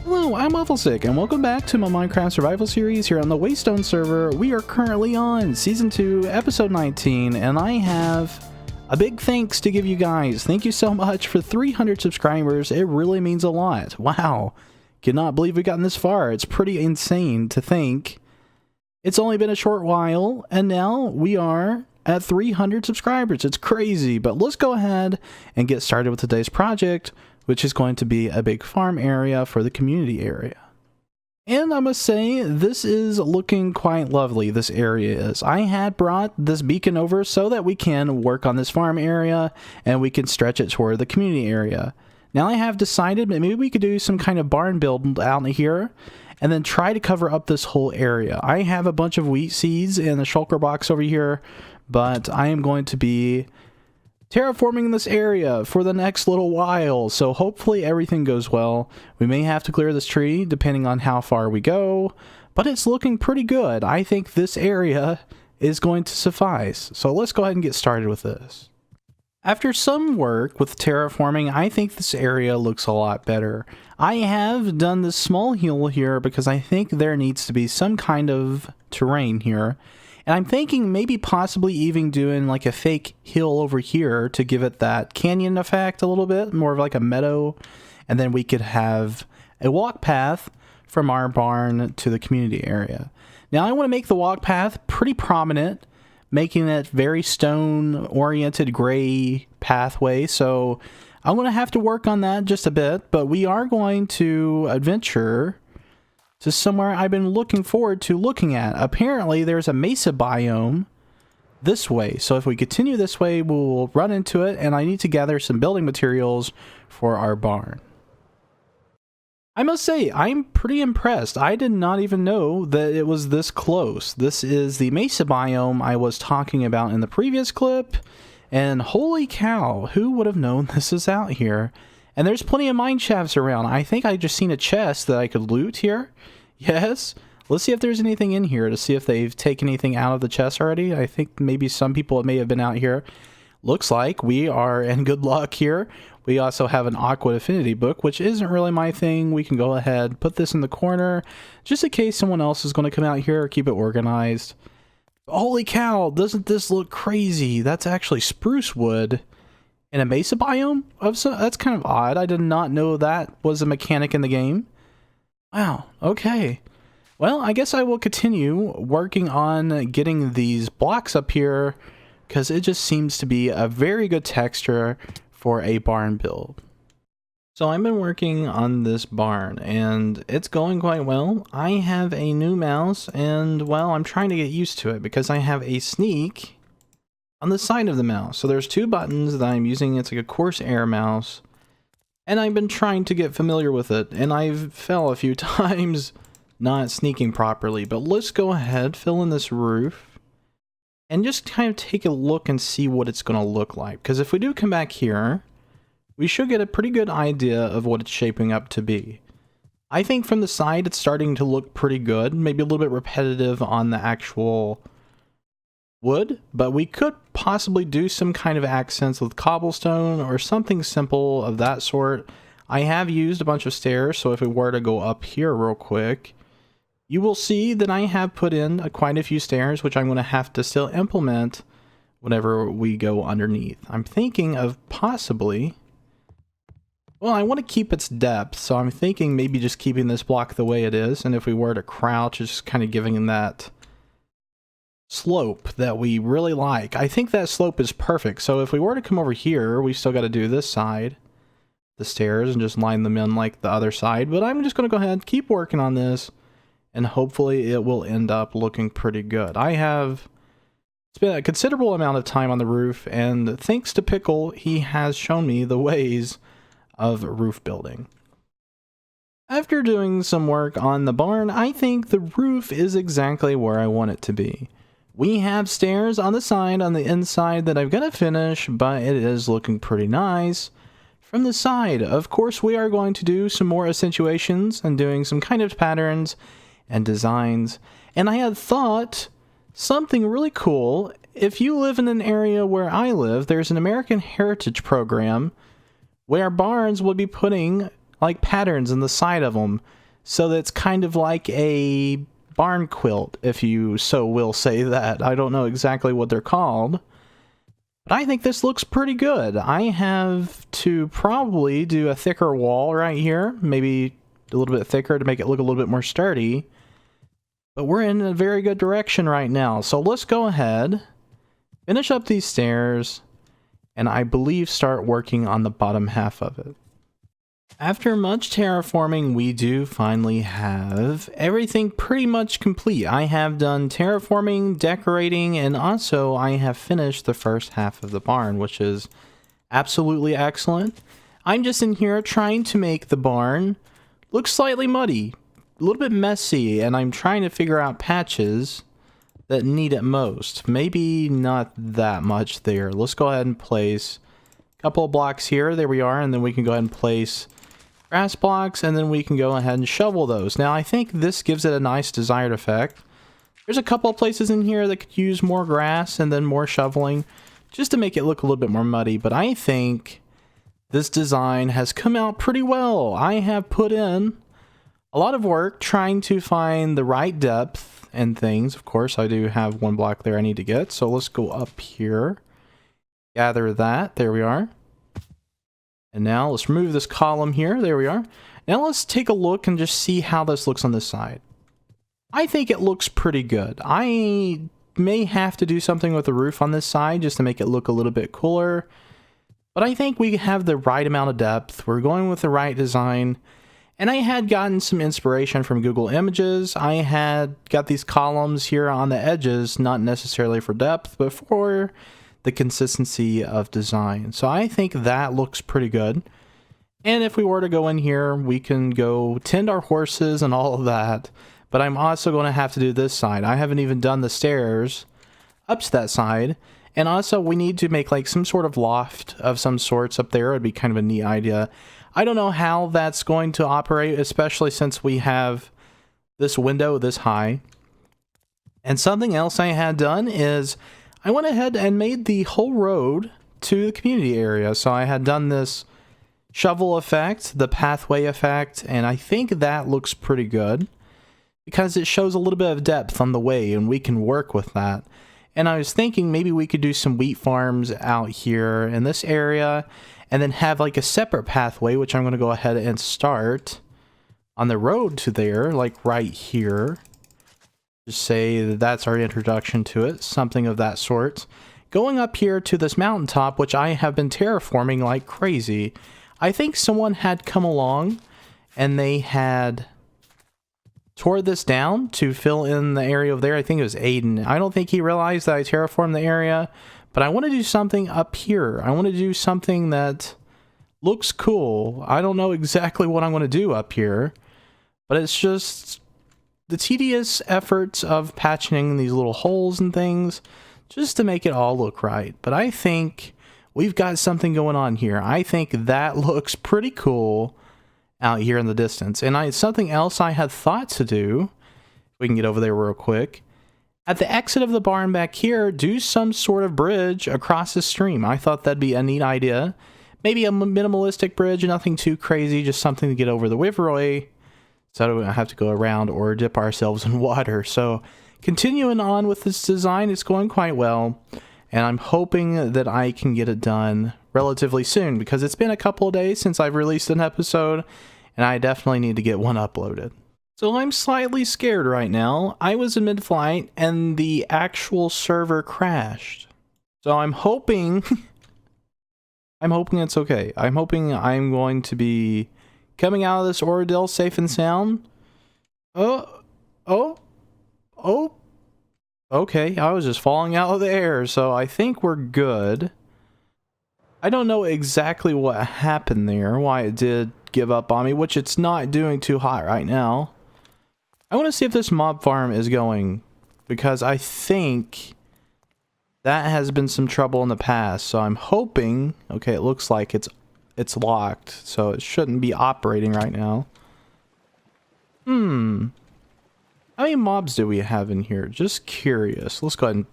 Hello, I'm Wafflestick, and welcome back to my Minecraft survival series here on the WayStone server. We are currently on Season 2, Episode 19, and I have a big thanks to give you guys. Thank you so much for 300 subscribers. It really means a lot. Wow. Cannot believe we've gotten this far. It's pretty insane to think. It's only been a short while, and now we are at 300 subscribers. It's crazy, but let's go ahead and get started with today's project, which is going to be a big farm area for the community area. And I must say, this is looking quite lovely, this area is. I had brought this beacon over so that we can work on this farm area and we can stretch it toward the community area. Now I have decided that maybe we could do some kind of barn build out here and then try to cover up this whole area. I have a bunch of wheat seeds in the shulker box over here, but I am going to be terraforming this area for the next little while, so hopefully everything goes well. We may have to clear this tree depending on how far we go, but it's looking pretty good. I think this area is going to suffice, so let's go ahead and get started with this. After some work with terraforming, I think this area looks a lot better. I have done this small hill here because I think there needs to be some kind of terrain here. And I'm thinking maybe possibly even doing like a fake hill over here to give it that canyon effect a little bit, more of like a meadow. And then we could have a walk path from our barn to the community area. Now I want to make the walk path pretty prominent, making it very stone-oriented gray pathway. So I'm going to have to work on that just a bit, but we are going to adventure to somewhere I've been looking forward to looking at. Apparently, there's a mesa biome this way. So if we continue this way, we'll run into it, and I need to gather some building materials for our barn. I must say, I'm pretty impressed. I did not even know that it was this close. This is the mesa biome I was talking about in the previous clip, and holy cow, who would have known this is out here? And there's plenty of mine shafts around. I think I just seen a chest that I could loot here. Yes. Let's see if there's anything in here to see if they've taken anything out of the chest already. I think maybe some people may have been out here. Looks like we are in good luck here. We also have an Aqua Affinity book, which isn't really my thing. We can go ahead, put this in the corner, just in case someone else is going to come out here, keep it organized. Holy cow, doesn't this look crazy? That's actually spruce wood in a mesa biome? That's kind of odd. I did not know that was a mechanic in the game. Wow, okay. Well, I guess I will continue working on getting these blocks up here because it just seems to be a very good texture for a barn build. So I've been working on this barn and it's going quite well. I have a new mouse and, well, I'm trying to get used to it because I have a sneak on the side of the mouse. So there's two buttons that I'm using. It's like a Corsair mouse. And I've been trying to get familiar with it. And I've fell a few times not sneaking properly. But let's go ahead, fill in this roof. And just kind of take a look and see what it's going to look like. Because if we do come back here, we should get a pretty good idea of what it's shaping up to be. I think from the side it's starting to look pretty good. Maybe a little bit repetitive on the actual wood, but we could possibly do some kind of accents with cobblestone or something simple of that sort. I have used a bunch of stairs, so if we were to go up here real quick, you will see that I have put in quite a few stairs, which I'm going to have to still implement whenever we go underneath. I'm thinking of possibly, well, I want to keep its depth, so I'm thinking maybe just keeping this block the way it is, and if we were to crouch, just kind of giving that slope that we really like. I think that slope is perfect. So if we were to come over here, we still got to do this side, the stairs, and just line them in like the other side. But I'm just going to go ahead and keep working on this, and hopefully it will end up looking pretty good. I have spent a considerable amount of time on the roof, and thanks to Pickle, he has shown me the ways of roof building. After doing some work on the barn, I think the roof is exactly where I want it to be. We have stairs on the side, on the inside that I've got to finish, but it is looking pretty nice. From the side, of course, we are going to do some more accentuations and doing some kind of patterns and designs. And I had thought something really cool. If you live in an area where I live, there's an American Heritage program where barns will be putting like patterns in the side of them, so that it's kind of like a barn quilt, if you so will say that. I don't know exactly what they're called, but I think this looks pretty good. I have to probably do a thicker wall right here, maybe a little bit thicker to make it look a little bit more sturdy. But we're in a very good direction right now. So let's go ahead, finish up these stairs, and I believe start working on the bottom half of it. After much terraforming, we do finally have everything pretty much complete. I have done terraforming, decorating, and also I have finished the first half of the barn, which is absolutely excellent. I'm just in here trying to make the barn look slightly muddy, a little bit messy, and I'm trying to figure out patches that need it most. Maybe not that much there. Let's go ahead and place a couple of blocks here. There we are, and then we can go ahead and place grass blocks, and then we can go ahead and shovel those. Now, I think this gives it a nice desired effect. There's a couple of places in here that could use more grass and then more shoveling, just to make it look a little bit more muddy, but I think this design has come out pretty well. I have put in a lot of work trying to find the right depth and things. Of course, I do have one block there I need to get, so let's go up here, gather that. There we are. And now let's remove this column here. There we are. Now let's take a look and just see how this looks on this side. I think it looks pretty good. I may have to do something with the roof on this side just to make it look a little bit cooler. But I think we have the right amount of depth. We're going with the right design. And I had gotten some inspiration from Google Images. I had got these columns here on the edges, not necessarily for depth, but for the consistency of design. So I think that looks pretty good. And if we were to go in here, we can go tend our horses and all of that. But I'm also going to have to do this side. I haven't even done the stairs up to that side. And also we need to make like some sort of loft of some sorts up there. It'd be kind of a neat idea. I don't know how that's going to operate, especially since we have this window this high. And something else I had done is I went ahead and made the whole road to the community area. So I had done this shovel effect, the pathway effect, and I think that looks pretty good because it shows a little bit of depth on the way and we can work with that. And I was thinking maybe we could do some wheat farms out here in this area and then have like a separate pathway, which I'm going to go ahead and start on the road to there, like right here. Just say that that's our introduction to it, something of that sort. Going up here to this mountaintop, which I have been terraforming like crazy. I think someone had come along and they had tore this down to fill in the area over there. I think it was Aiden. I don't think he realized that I terraformed the area, but I want to do something up here. I want to do something that looks cool. I don't know exactly what I'm going to do up here, but it's just the tedious efforts of patching these little holes and things just to make it all look right. But I think we've got something going on here. I think that looks pretty cool out here in the distance. And something else I had thought to do, we can get over there real quick, at the exit of the barn back here, do some sort of bridge across the stream. I thought that'd be a neat idea. Maybe a minimalistic bridge, nothing too crazy, just something to get over the riverway, so we don't have to go around or dip ourselves in water. So continuing on with this design, it's going quite well, and I'm hoping that I can get it done relatively soon because it's been a couple of days since I've released an episode, and I definitely need to get one uploaded. So I'm slightly scared right now. I was in mid-flight and the actual server crashed. So I'm hoping it's okay. I'm hoping I'm going to be coming out of this ordeal safe and sound. Okay, I was just falling out of the air, so I think we're good. I don't know exactly what happened there, why it did give up on me, which it's not doing too hot right now. I want to see if this mob farm is going, because I think that has been some trouble in the past, so I'm hoping... Okay, it looks like it's locked, so it shouldn't be operating right now. How many mobs do we have in here? Just curious. Let's go ahead and...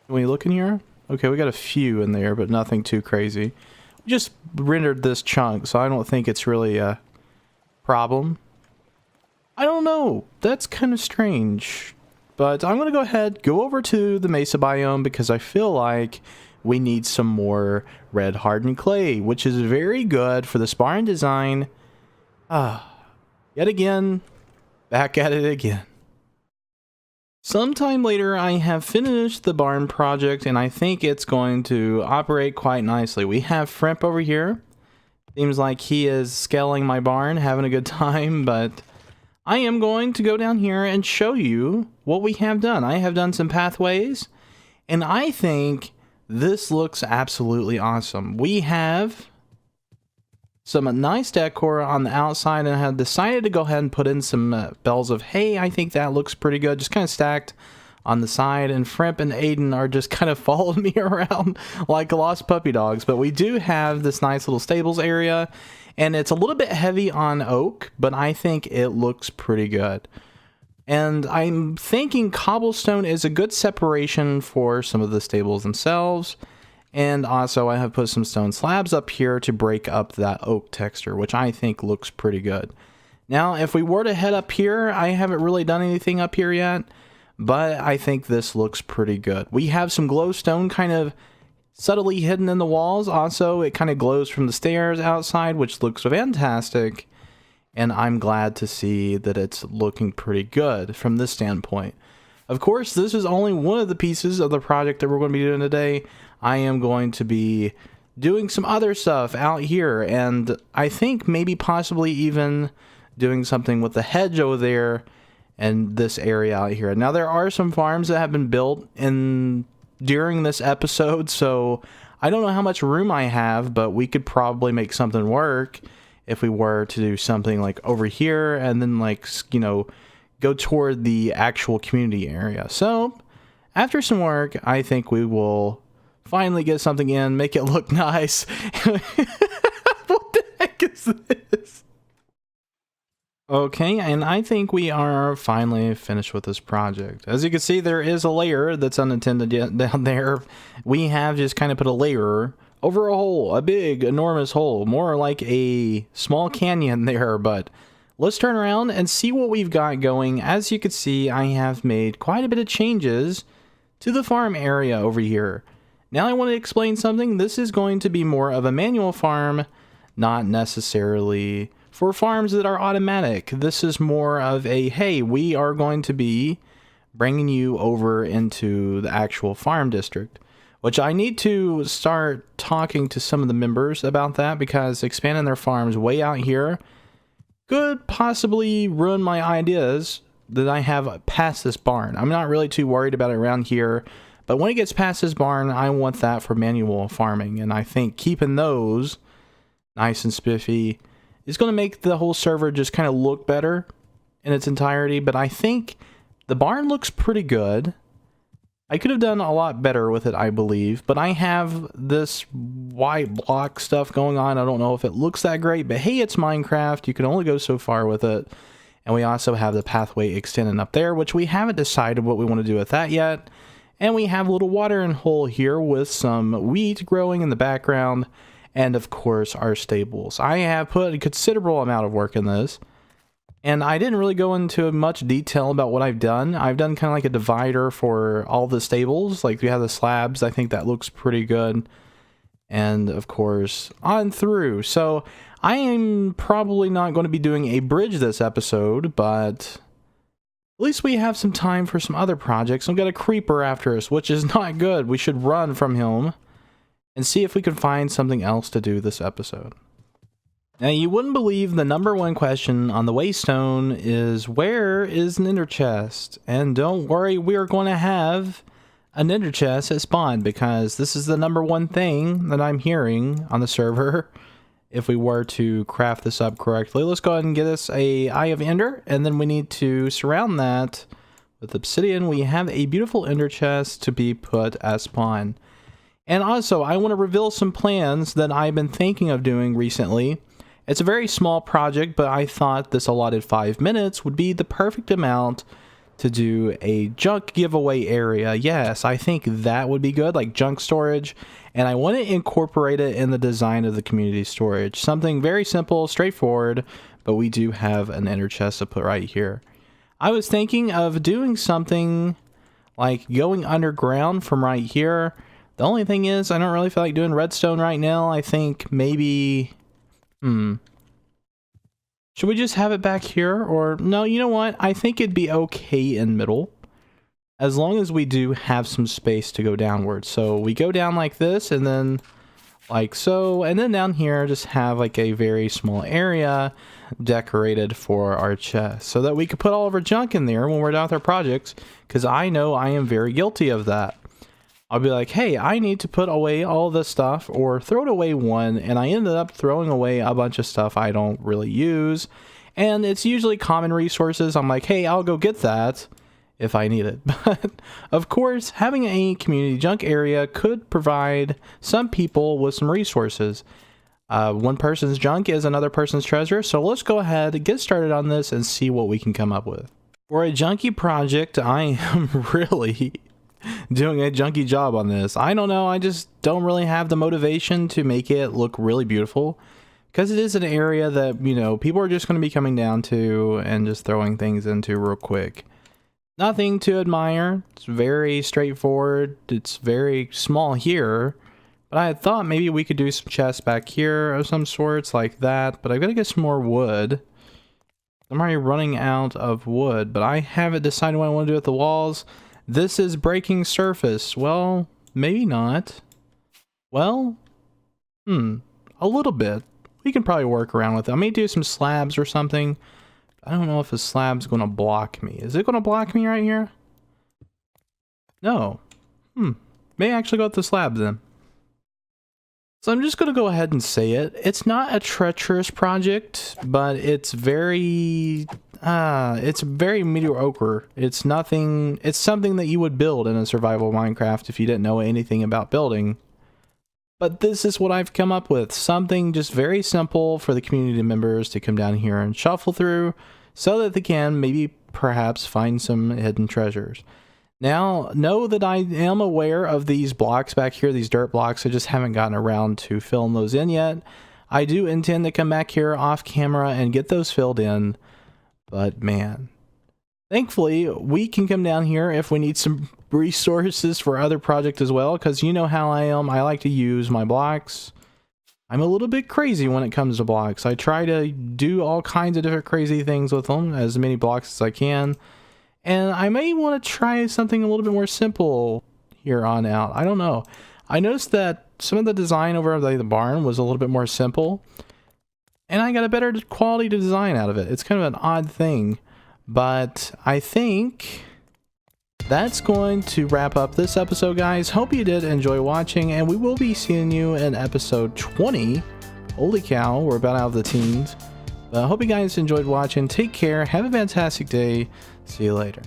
Can we look in here? Okay, we got a few in there, but nothing too crazy. We just rendered this chunk, so I don't think it's really problem. I don't know. That's kind of strange. But I'm going to go ahead, go over to the mesa biome because I feel like we need some more red hardened clay, which is very good for the barn design. Yet again, back at it again. Sometime later, I have finished the barn project, and I think it's going to operate quite nicely. We have Frimp over here. Seems like he is scaling my barn, having a good time, but I am going to go down here and show you what we have done. I have done some pathways, and I think this looks absolutely awesome. We have some nice decor on the outside, and I have decided to go ahead and put in some bales of hay. I think that looks pretty good, just kind of stacked on the side, and Frimp and Aiden are just kind of following me around like lost puppy dogs. But we do have this nice little stables area, and it's a little bit heavy on oak, but I think it looks pretty good. And I'm thinking cobblestone is a good separation for some of the stables themselves. And also I have put some stone slabs up here to break up that oak texture, which I think looks pretty good. Now, if we were to head up here, I haven't really done anything up here yet, but I think this looks pretty good. We have some glowstone kind of subtly hidden in the walls. Also, it kind of glows from the stairs outside, which looks fantastic. And I'm glad to see that it's looking pretty good from this standpoint. Of course, this is only one of the pieces of the project that we're going to be doing today. I am going to be doing some other stuff out here, and I think maybe possibly even doing something with the hedge over there and this area out here. Now, there are some farms that have been built during this episode, so I don't know how much room I have, but we could probably make something work if we were to do something like over here and then, like, you know, go toward the actual community area. So after some work, I think we will finally get something in, make it look nice. What the heck is this? Okay, and I think we are finally finished with this project. As you can see, there is a layer that's unattended yet down there. We have just kind of put a layer over a hole, a big, enormous hole, more like a small canyon there, but let's turn around and see what we've got going. As you can see, I have made quite a bit of changes to the farm area over here. Now I want to explain something. This is going to be more of a manual farm, not necessarily for farms that are automatic. This is more of a, hey, we are going to be bringing you over into the actual farm district, which I need to start talking to some of the members about that, because expanding their farms way out here could possibly ruin my ideas that I have past this barn. I'm not really too worried about it around here, but when it gets past this barn, I want that for manual farming, and I think keeping those nice and spiffy is going to make the whole server just kind of look better in its entirety. But I think the barn looks pretty good. I could have done a lot better with it, I believe, but I have this white block stuff going on. I don't know if it looks that great, but hey, it's Minecraft. You can only go so far with it. And we also have the pathway extending up there, which we haven't decided what we want to do with that yet. And we have a little watering hole here with some wheat growing in the background. And of course, our stables. I have put a considerable amount of work in this. And I didn't really go into much detail about what I've done. I've done kind of like a divider for all the stables. Like we have the slabs. I think that looks pretty good. And of course, on through. So I am probably not going to be doing a bridge this episode, but at least we have some time for some other projects. We've got a creeper after us, which is not good. We should run from him and see if we can find something else to do this episode. Now, you wouldn't believe the #1 question on the Waystone is, where is an ender chest? And don't worry, we are going to have an ender chest at spawn, because this is the #1 thing that I'm hearing on the server. If we were to craft this up correctly, let's go ahead and get us a Eye of Ender, and then we need to surround that with obsidian. We have a beautiful ender chest to be put at spawn. And also, I want to reveal some plans that I've been thinking of doing recently. It's a very small project, but I thought this allotted 5 minutes would be the perfect amount to do a junk giveaway area. Yes, I think that would be good, like junk storage. And I want to incorporate it in the design of the community storage. Something very simple, straightforward, but we do have an ender chest to put right here. I was thinking of doing something like going underground from right here. The only thing is, I don't really feel like doing redstone right now. I think maybe, should we just have it back here? Or no, you know what? I think it'd be okay in middle, as long as we do have some space to go downward. So we go down like this, and then like so, and then down here just have like a very small area decorated for our chest, so that we could put all of our junk in there when we're done with our projects, because I know I am very guilty of that. I'll be like, hey, I need to put away all this stuff, or throw it away one, and I ended up throwing away a bunch of stuff I don't really use, and it's usually common resources. I'm like, hey, I'll go get that if I need it. But of course, having a community junk area could provide some people with some resources. One person's junk is another person's treasure, so let's go ahead and get started on this and see what we can come up with. For a junky project, I am really doing a junky job on this. I don't know, I just don't really have the motivation to make it look really beautiful, because it is an area that, you know, people are just going to be coming down to and just throwing things into real quick. Nothing to admire. It's very straightforward. It's very small here, but I had thought maybe we could do some chests back here of some sorts like that, but I've got to get some more wood. I'm already running out of wood, but I haven't decided what I want to do with the walls. This is breaking surface. Well, maybe not. Well, a little bit. We can probably work around with it. I may do some slabs or something. I don't know if a slab's going to block me. Is it going to block me right here? No. May actually go with the slab then. So I'm just going to go ahead and say it. It's not a treacherous project, but it's very mediocre. It's nothing. It's something that you would build in a survival Minecraft if you didn't know anything about building. But this is what I've come up with. Something just very simple for the community members to come down here and shuffle through, so that they can maybe perhaps find some hidden treasures. Now, know that I am aware of these blocks back here, these dirt blocks. I just haven't gotten around to filling those in yet. I do intend to come back here off camera and get those filled in. But man, thankfully, we can come down here if we need some resources for other projects as well, because you know how I am. I like to use my blocks. I'm a little bit crazy when it comes to blocks. I try to do all kinds of different crazy things with them, as many blocks as I can. And I may want to try something a little bit more simple here on out. I don't know. I noticed that some of the design over the barn was a little bit more simple, and I got a better quality to design out of it. It's kind of an odd thing, but I think that's going to wrap up this episode, guys. Hope you did enjoy watching, and we will be seeing you in episode 20. Holy cow, we're about out of the teens. But I hope you guys enjoyed watching. Take care. Have a fantastic day. See you later.